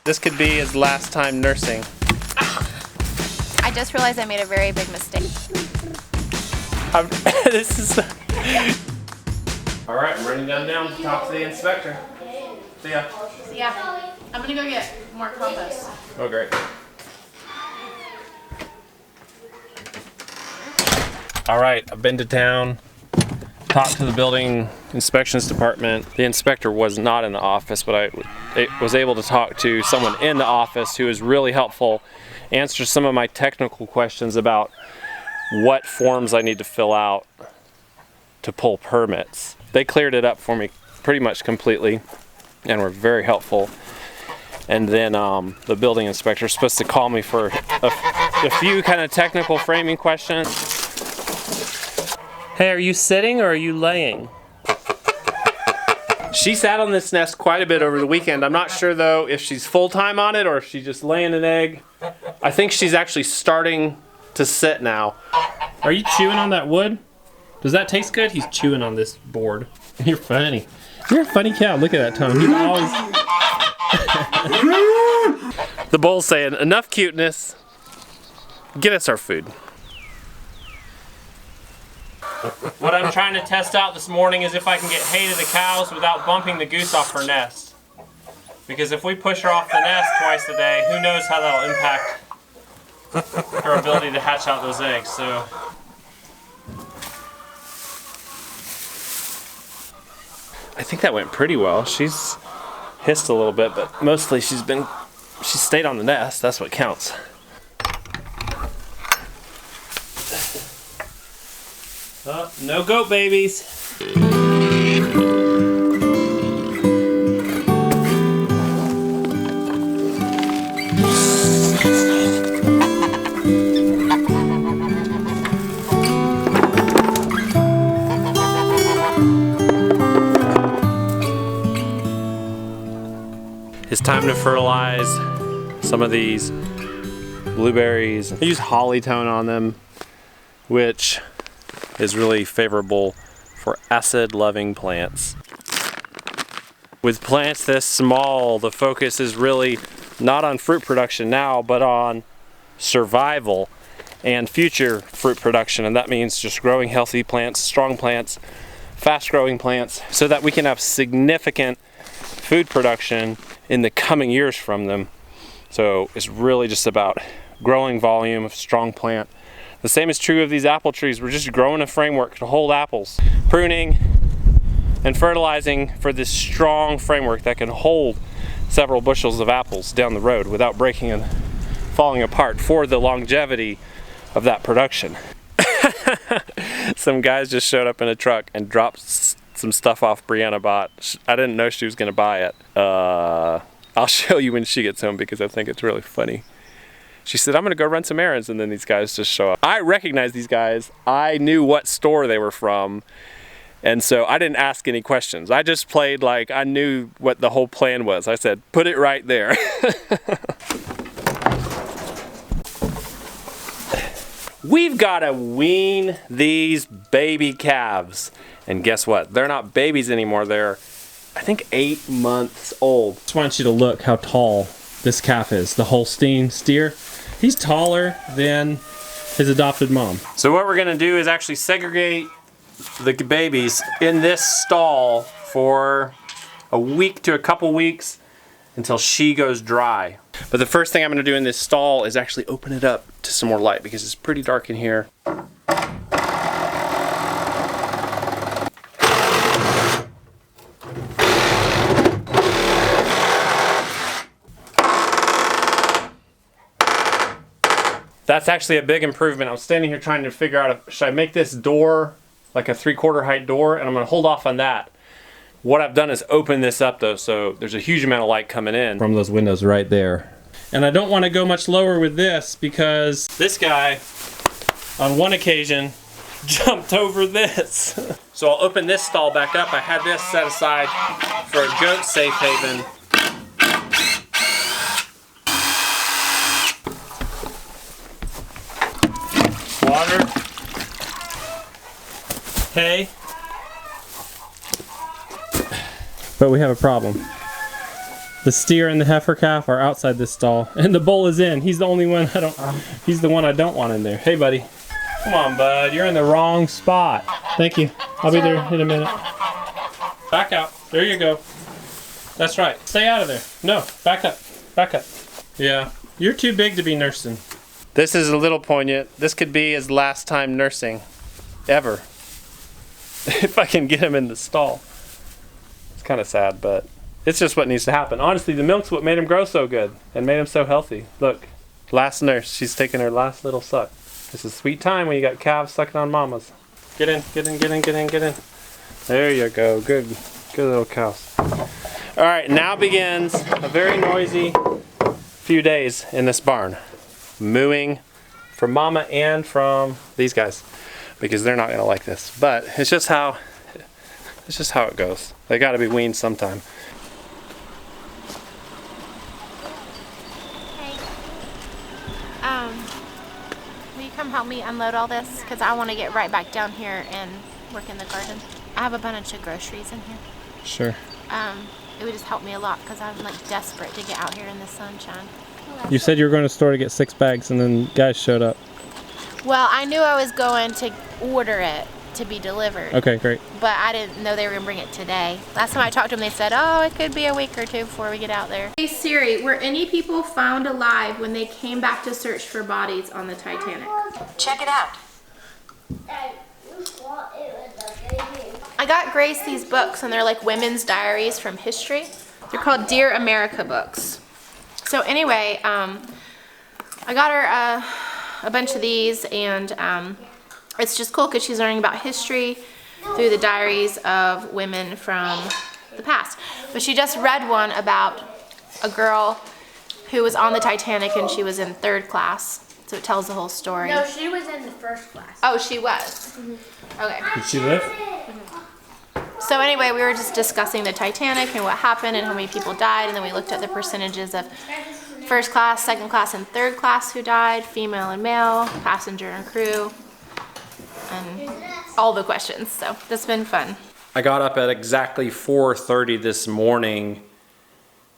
This could be his last time nursing. I just realized I made a very big mistake. This is... Alright, I'm running down to talk to the inspector. See ya. See ya. I'm gonna go get more compost. Oh, great. Alright, I've been to town, talked to the building inspections department. The inspector was not in the office, but I was able to talk to someone in the office who was really helpful, answered some of my technical questions about what forms I need to fill out to pull permits. They cleared it up for me pretty much completely and were very helpful. And then the building inspector is supposed to call me for a few kind of technical framing questions. Hey, are you sitting or are you laying? She sat on this nest quite a bit over the weekend. I'm not sure though if she's full-time on it or if she's just laying an egg. I think she's actually starting to sit now. Are you chewing on that wood? Does that taste good? He's chewing on this board. You're funny. You're a funny cow. Look at that tongue. He's always... The bull's saying, enough cuteness. Get us our food. What I'm trying to test out this morning is if I can get hay to the cows without bumping the goose off her nest. Because if we push her off the nest twice a day, who knows how that'll impact her ability to hatch out those eggs. So I think that went pretty well. She's hissed a little bit, but mostly she stayed on the nest. That's what counts. Oh, no goat babies. It's time to fertilize some of these blueberries. I use holly tone on them, which is really favorable for acid-loving plants. With plants this small, the focus is really not on fruit production now, but on survival and future fruit production. And that means just growing healthy plants, strong plants, fast-growing plants, so that we can have significant food production in the coming years from them. So it's really just about growing volume of strong plant. The same is true of these apple trees. We're just growing a framework to hold apples. Pruning and fertilizing for this strong framework that can hold several bushels of apples down the road without breaking and falling apart for the longevity of that production. Some guys just showed up in a truck and dropped some stuff off Brianna bought. I didn't know she was gonna buy it. I'll show you when she gets home because I think it's really funny. She said, I'm gonna go run some errands, and then these guys just show up. I recognize these guys. I knew what store they were from, and so I didn't ask any questions. I just played like I knew what the whole plan was. I said, put it right there. We've gotta wean these baby calves. And guess what? They're not babies anymore. They're, I think, 8 months old. Just want you to look how tall this calf is. The Holstein steer. He's taller than his adopted mom. So what we're gonna do is actually segregate the babies in this stall for a week to a couple weeks until she goes dry. But the first thing I'm gonna do in this stall is actually open it up to some more light because it's pretty dark in here. That's actually a big improvement. I was standing here trying to figure out should I make this door like a 3/4 height door, and I'm gonna hold off on that. What I've done is open this up though, so there's a huge amount of light coming in from those windows right there. And I don't want to go much lower with this because this guy on one occasion jumped over this. So I'll open this stall back up. I had this set aside for a goat safe haven. Water, hay, but we have a problem. The steer and the heifer calf are outside this stall, and the bull is in. He's the only one he's the one I don't want in there. Hey, buddy. Come on, bud. You're in the wrong spot. Thank you. I'll be there in a minute. Back out. There you go. That's right. Stay out of there. No, back up. Back up. Yeah, you're too big to be nursing. This is a little poignant. This could be his last time nursing, ever. If I can get him in the stall. It's kind of sad, but it's just what needs to happen. Honestly, the milk's what made him grow so good and made him so healthy. Look, last nurse. She's taking her last little suck. It's a sweet time when you got calves sucking on mamas. Get in, get in, get in, get in, get in. There you go. Good little cows. All right, now begins a very noisy few days in this barn. Mooing from mama and from these guys because they're not gonna like this. But it's just how it goes. They gotta be weaned sometime. Will you come help me unload all this? Because I want to get right back down here and work in the garden. I have a bunch of groceries in here. Sure. It would just help me a lot because I'm like desperate to get out here in the sunshine. You said you were going to the store to get 6 bags and then guys showed up. Well, I knew I was going to order it to be delivered. Okay, great. But I didn't know they were going to bring it today. Last time I talked to them, they said, oh, it could be a week or two before we get out there. Hey Siri, were any people found alive when they came back to search for bodies on the Titanic? Check it out. I got Grace these books, and they're like women's diaries from history. They're called Dear America books. So anyway, I got her a bunch of these, and it's just cool because she's learning about history through the diaries of women from the past. But she just read one about a girl who was on the Titanic and she was in 3rd class. So it tells the whole story. No, she was in the 1st class. Oh, she was? Okay. Did she live? So anyway, we were just discussing the Titanic and what happened and how many people died, and then we looked at the percentages of 1st class, 2nd class, and 3rd class who died, female and male, passenger and crew, and all the questions. So that's been fun. I got up at exactly 4:30 this morning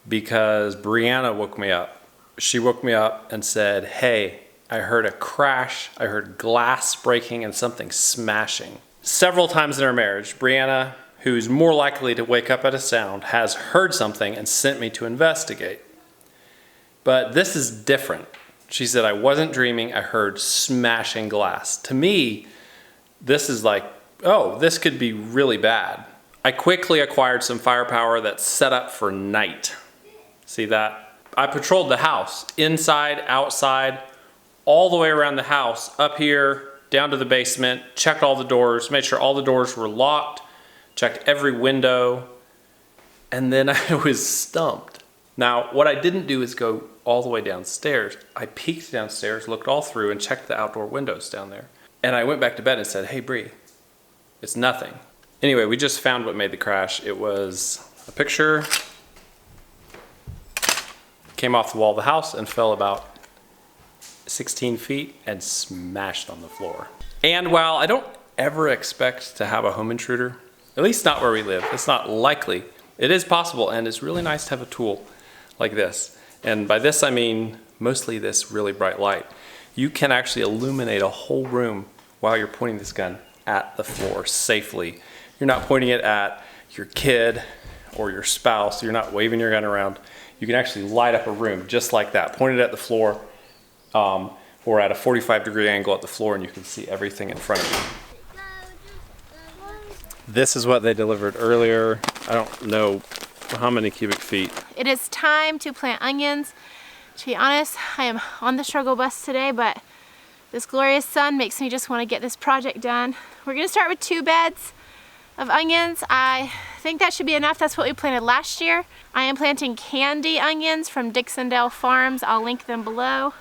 because Brianna woke me up. She woke me up and said, hey, I heard a crash, I heard glass breaking and something smashing. Several times in our marriage, Brianna, who's more likely to wake up at a sound, has heard something and sent me to investigate. But this is different. She said, I wasn't dreaming, I heard smashing glass. To me, this is like, oh, this could be really bad. I quickly acquired some firepower that's set up for night. See that? I patrolled the house, inside, outside, all the way around the house, up here, down to the basement, checked all the doors, made sure all the doors were locked, checked every window, and then I was stumped. Now, what I didn't do is go all the way downstairs. I peeked downstairs, looked all through, and checked the outdoor windows down there. And I went back to bed and said, hey, Bree, it's nothing. Anyway, we just found what made the crash. It was a picture, came off the wall of the house and fell about 16 feet and smashed on the floor. And while I don't ever expect to have a home intruder, at least not where we live, it's not likely, it is possible, and it's really nice to have a tool like this. And by this I mean mostly this really bright light. You can actually illuminate a whole room while you're pointing this gun at the floor safely. You're not pointing it at your kid or your spouse. You're not waving your gun around. You can actually light up a room just like that. Point it at the floor or at a 45-degree angle at the floor, and you can see everything in front of you. This is what they delivered earlier. I don't know how many cubic feet. It is time to plant onions. To be honest, I am on the struggle bus today, but this glorious sun makes me just want to get this project done. We're going to start with 2 beds of onions. I think that should be enough. That's what we planted last year. I am planting candy onions from Dixondale Farms. I'll link them below.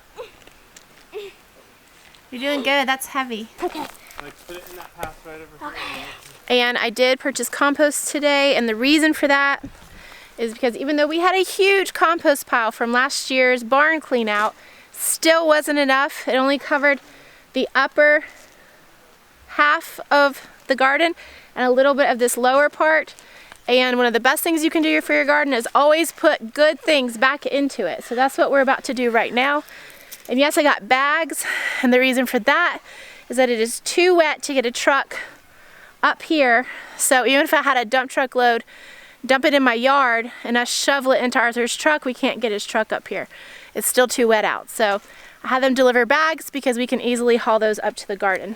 You're doing good. That's heavy. Okay. Like, put it in that path right over here. And I did purchase compost today, and the reason for that is because even though we had a huge compost pile from last year's barn clean out, still wasn't enough. It only covered the upper half of the garden and a little bit of this lower part. And one of the best things you can do for your garden is always put good things back into it. So that's what we're about to do right now. And yes, I got bags, and the reason for that is that it is too wet to get a truck up here. So even if I had a dump truck load, dump it in my yard, and us shovel it into Arthur's truck, we can't get his truck up here. It's still too wet out. So I have them deliver bags because we can easily haul those up to the garden.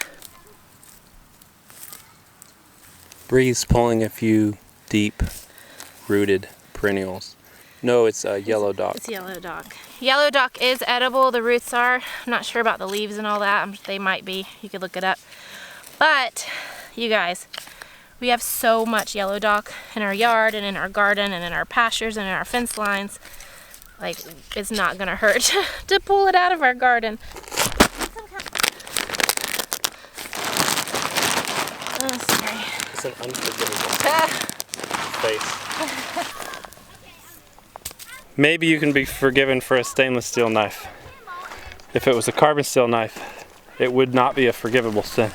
Bree's pulling a few deep-rooted perennials. No, it's yellow dock. It's yellow dock. Yellow dock is edible, the roots are. I'm not sure about the leaves and all that. They might be. You could look it up. But, you guys, we have so much yellow dock in our yard and in our garden and in our pastures and in our fence lines. Like, it's not gonna hurt to pull it out of our garden. Oh, sorry. It's an unforgivable face. Maybe you can be forgiven for a stainless steel knife. If it was a carbon steel knife, it would not be a forgivable sin.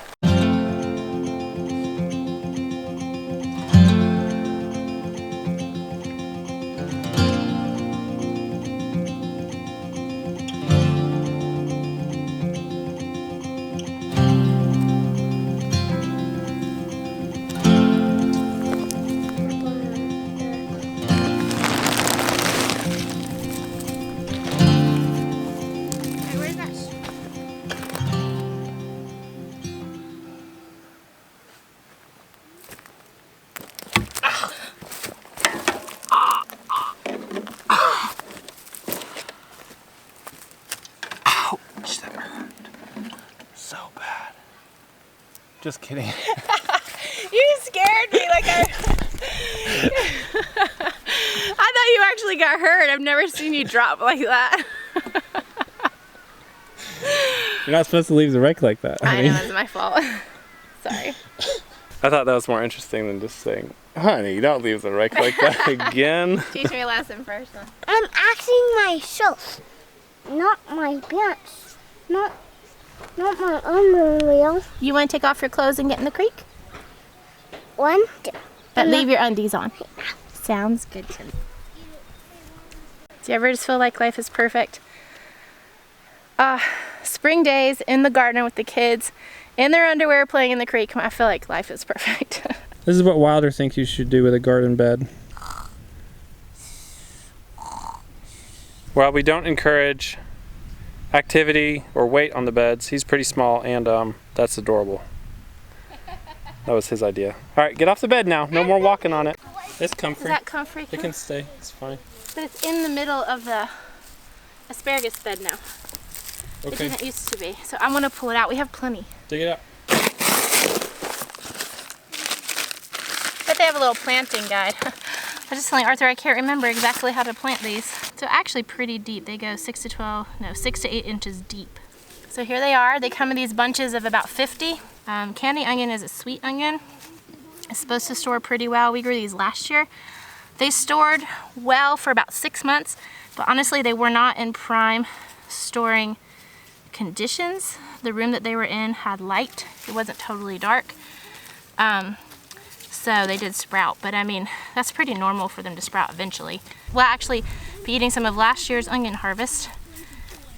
Just kidding. You scared me like I thought you actually got hurt. I've never seen you drop like that. You're not supposed to leave the rake like that. I know, it's my fault. Sorry. I thought that was more interesting than just saying, honey, don't leave the rake like that again. Teach me a lesson first. Huh? I'm asking myself, not my pants, not my underwear. You want to take off your clothes and get in the creek? One, two. But leave your undies on. Sounds good to me. Do you ever just feel like life is perfect? Spring days in the garden with the kids, in their underwear playing in the creek. I feel like life is perfect. This is what Wilder thinks you should do with a garden bed. Well, we don't encourage activity or weight on the beds. He's pretty small, and that's adorable. That was his idea. All right, get off the bed now. No more walking on it. It's comfy. Is that comfy? It can stay. It's fine. But it's in the middle of the asparagus bed now. It Okay. didn't used to be. So I'm going to pull it out. We have plenty. Dig it up. But they have a little planting guide. I was just telling Arthur I can't remember exactly how to plant these. So actually pretty deep. They go 6 to 8 inches deep. So here they are. They come in these bunches of about 50. Candy onion is a sweet onion. It's supposed to store pretty well. We grew these last year. They stored well for about 6 months, but honestly they were not in prime storing conditions. The room that they were in had light. It wasn't totally dark. So they did sprout, but I mean, that's pretty normal for them to sprout eventually. We'll actually be eating some of last year's onion harvest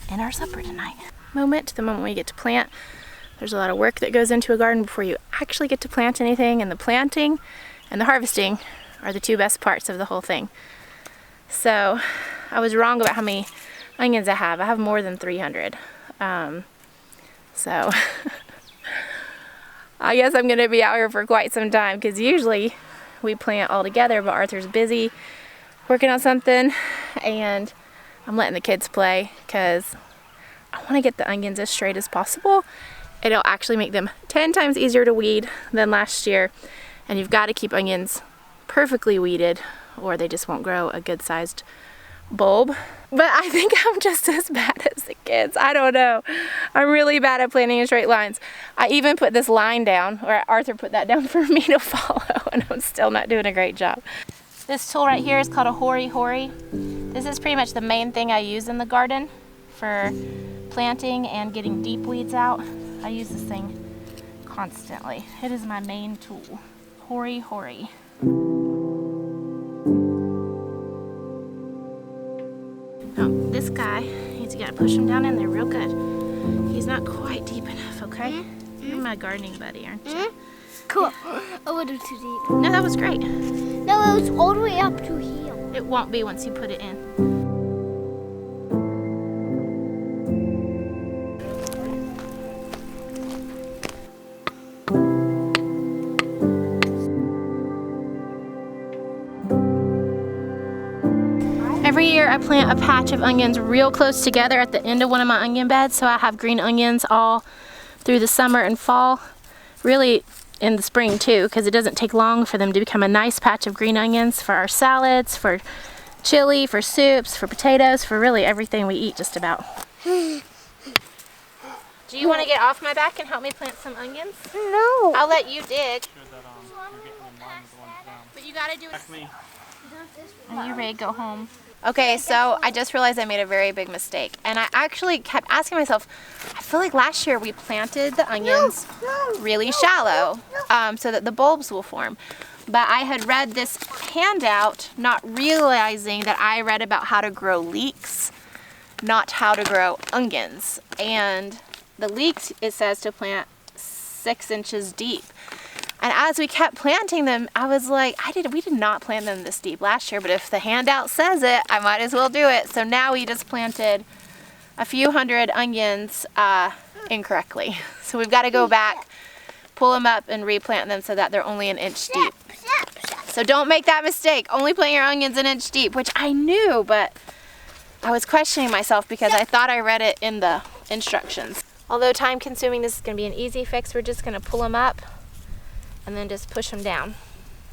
in our supper tonight. The moment we get to plant. There's a lot of work that goes into a garden before you actually get to plant anything, and the planting and the harvesting are the two best parts of the whole thing. So I was wrong about how many onions I have. I have more than 300. So I guess I'm gonna be out here for quite some time, because usually we plant all together, but Arthur's busy working on something and I'm letting the kids play because I want to get the onions as straight as possible. It'll actually make them 10 times easier to weed than last year, and you've got to keep onions perfectly weeded or they just won't grow a good sized bulb. But I think I'm just as bad as the kids. I don't know. I'm really bad at planting in straight lines. I even put this line down, or Arthur put that down for me to follow, and I'm still not doing a great job. This tool right here is called a hori. This is pretty much the main thing I use in the garden for planting and getting deep weeds out. I use this thing constantly. It is my main tool. Hori. Now, this guy, you gotta push him down in there real good. He's not quite deep enough, okay? You're my gardening buddy, aren't you? Cool. A little too deep. No, that was great. No, it was all the way up to here. It won't be once you put it in. Every year I plant a patch of onions real close together at the end of one of my onion beds, so I have green onions all through the summer and fall, really in the spring too, because it doesn't take long for them to become a nice patch of green onions for our salads, for chili, for soups, for potatoes, for really everything we eat just about. Do you want to get off my back and help me plant some onions? No. I'll let you dig. But you gotta do it. Are you ready to go home? Okay, so I just realized I made a very big mistake. And I actually kept asking myself, I feel like last year we planted the onions really shallow so that the bulbs will form. But I had read this handout, not realizing that I read about how to grow leeks, not how to grow onions. And the leeks, it says to plant 6 inches deep. And as we kept planting them, I was like, we did not plant them this deep last year, but if the handout says it, I might as well do it. So now we just planted a few hundred onions incorrectly. So we've got to go back, pull them up and replant them so that they're only an inch deep. So don't make that mistake. Only plant your onions an inch deep, which I knew, but I was questioning myself because I thought I read it in the instructions. Although time consuming, this is going to be an easy fix. We're just going to pull them up and then just push them down.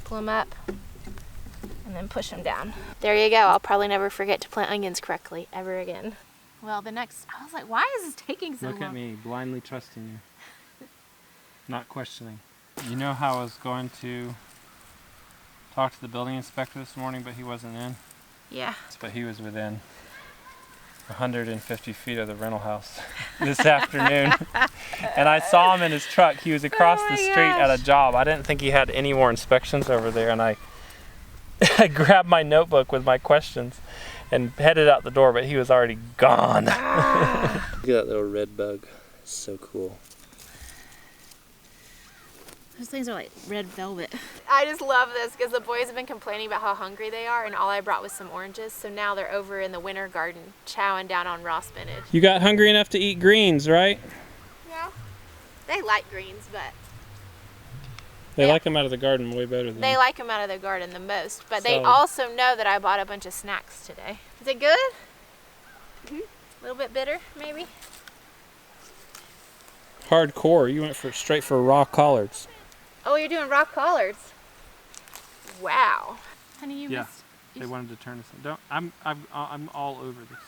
Pull them up and then push them down. There you go. I'll probably never forget to plant onions correctly ever again. Well, I was like, why is this taking so long? Look at me, blindly trusting you. Not questioning. You know how I was going to talk to the building inspector this morning, but he wasn't in? Yeah. But he was within 150 feet of the rental house this afternoon. And I saw him in his truck. He was across the street at a job. I didn't think he had any more inspections over there, and I grabbed my notebook with my questions and headed out the door, but he was already gone. Look at that little red bug. It's so cool. Those things are like red velvet. I just love this because the boys have been complaining about how hungry they are, and all I brought was some oranges. So now they're over in the winter garden chowing down on raw spinach. You got hungry enough to eat greens, right? Yeah. They like greens, but They like them out of the garden way better than they like them out of the garden the most. But they also know that I bought a bunch of snacks today. Is it good? A little bit bitter, maybe? Hardcore. You went straight for raw collards. Oh, you're doing raw collards. Wow. Honey, you missed. They wanted to turn us. Don't. I'm all over this.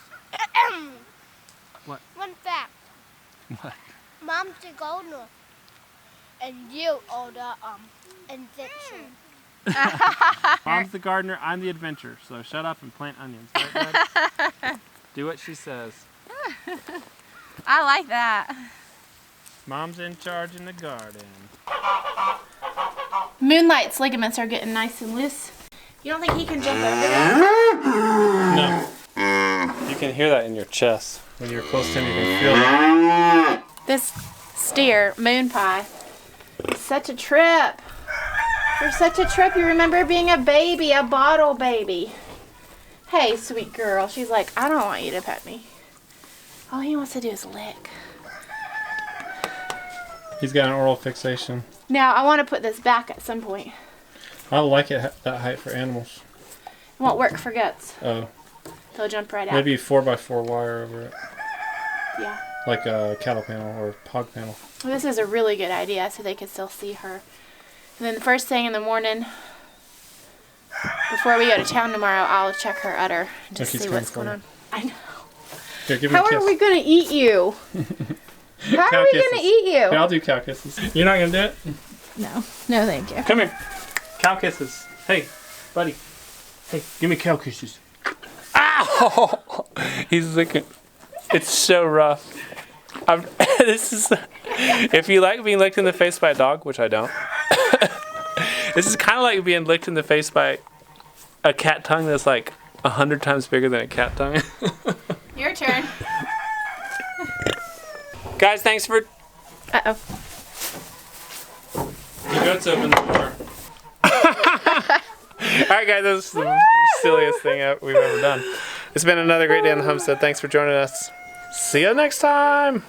What? One fact. What? Mom's the gardener, and you are the invention. Mom's the gardener. I'm the adventurer. So shut up and plant onions. Right, Dad? Do what she says. I like that. Mom's in charge in the garden. Moonlight's ligaments are getting nice and loose. You don't think he can jump over that? No. You can hear that in your chest. When you're close to him, you can feel it. This steer, Moon Pie, is such a trip. You're such a trip. You remember being a baby, a bottle baby. Hey, sweet girl. She's like, I don't want you to pet me. All he wants to do is lick. He's got an oral fixation. Now, I want to put this back at some point. I like it that height for animals. It won't work for goats. Oh. They'll jump right out. Maybe 4x4 wire over it. Yeah. Like a cattle panel or hog panel. Well, this is a really good idea so they can still see her. And then the first thing in the morning, before we go to town tomorrow, I'll check her udder and just see what's going on. I know. Here, give me a kiss. How are we going to eat you? How are we going to eat you? Here, I'll do cow kisses. You're not going to do it? No. No, thank you. Come here. Cow kisses. Hey, buddy. Hey, give me cow kisses. Ow! He's licking. It's so rough. This is. If you like being licked in the face by a dog, which I don't, this is kind of like being licked in the face by a cat tongue that's like 100 times bigger than a cat tongue. Your turn. Guys, thanks for... Uh-oh. You got to open the door. Alright guys, this is the silliest thing we've ever done. It's been another great day on the homestead. Thanks for joining us. See you next time.